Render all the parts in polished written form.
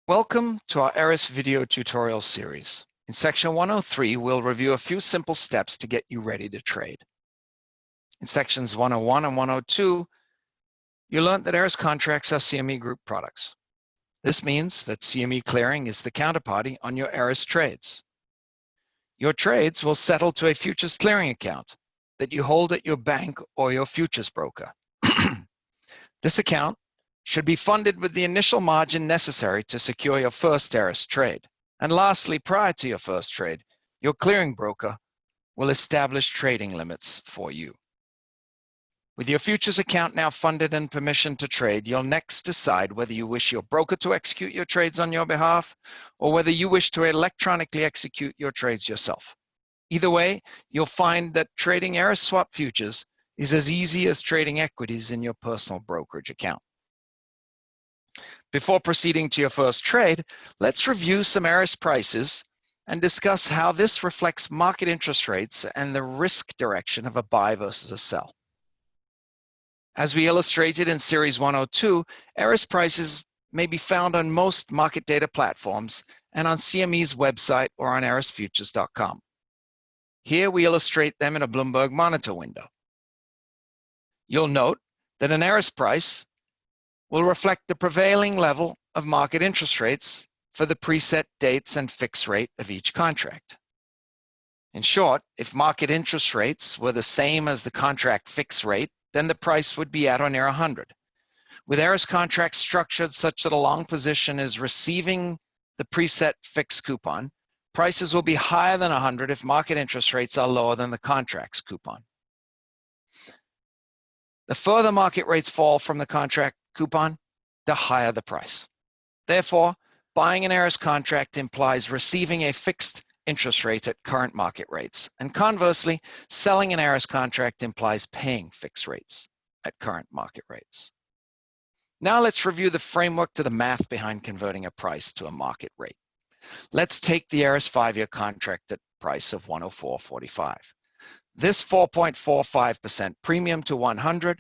Welcome to our Eris video tutorial series. In section 103, we'll review a few simple steps to get you ready to trade. In sections 101 and 102, you learned that Eris contracts are CME Group products. This means that CME Clearing is the counterparty on your Eris trades. Your trades will settle to a futures clearing account that you hold at your bank or your futures broker. This account should be funded with the initial margin necessary to secure your first Eris trade. And lastly, prior to your first trade, your clearing broker will establish trading limits for you. With your futures account now funded and permission to trade, you'll next decide whether you wish your broker to execute your trades on your behalf or whether you wish to electronically execute your trades yourself. Either way, you'll find that trading Eris Swap Futures is as easy as trading equities in your personal brokerage account. Before proceeding to your first trade, let's review some Eris prices and discuss how this reflects market interest rates and the risk direction of a buy versus a sell. As we illustrated in Series 102, Eris prices may be found on most market data platforms and on CME's website or on erisfutures.com. Here we illustrate them in a Bloomberg monitor window. You'll note that an Eris price will reflect the prevailing level of market interest rates for the preset dates and fixed rate of each contract. In short, if market interest rates were the same as the contract fixed rate, then the price would be at or near 100. With Eris contracts structured such that a long position is receiving the preset fixed coupon, prices will be higher than 100 if market interest rates are lower than the contract's coupon. The further market rates fall from the contract coupon, the higher the price. Therefore, buying an Eris contract implies receiving a fixed interest rate at current market rates, and conversely, selling an Eris contract implies paying fixed rates at current market rates. Now let's review the framework to the math behind converting a price to a market rate. Let's take the Eris 5-year contract at price of 104.45. This 4.45% premium to 100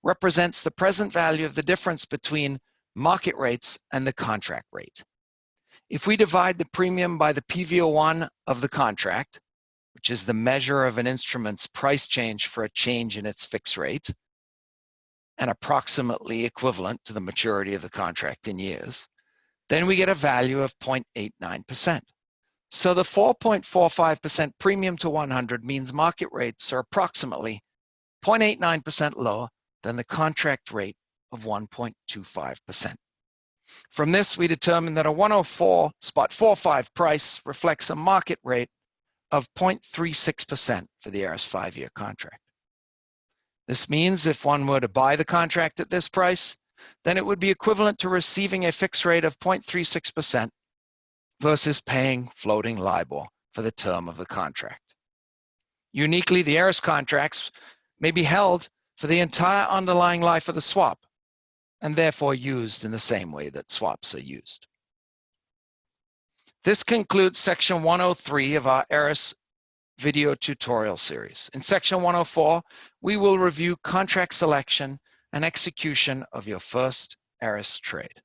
represents the present value of the difference between market rates and the contract rate. If we divide the premium by the PV01 of the contract, which is the measure of an instrument's price change for a change in its fixed rate, and approximately equivalent to the maturity of the contract in years, then we get a value of 0.89%. So the 4.45% premium to 100 means market rates are approximately 0.89% lower than the contract rate of 1.25%. From this, we determine that a 104.45 price reflects a market rate of 0.36% for the Eris 5-year contract. This means if one were to buy the contract at this price, then it would be equivalent to receiving a fixed rate of 0.36% versus paying floating LIBOR for the term of the contract. Uniquely, the Eris contracts may be held for the entire underlying life of the swap, and therefore used in the same way that swaps are used. This concludes section 103 of our Eris video tutorial series. In section 104, we will review contract selection and execution of your first Eris trade.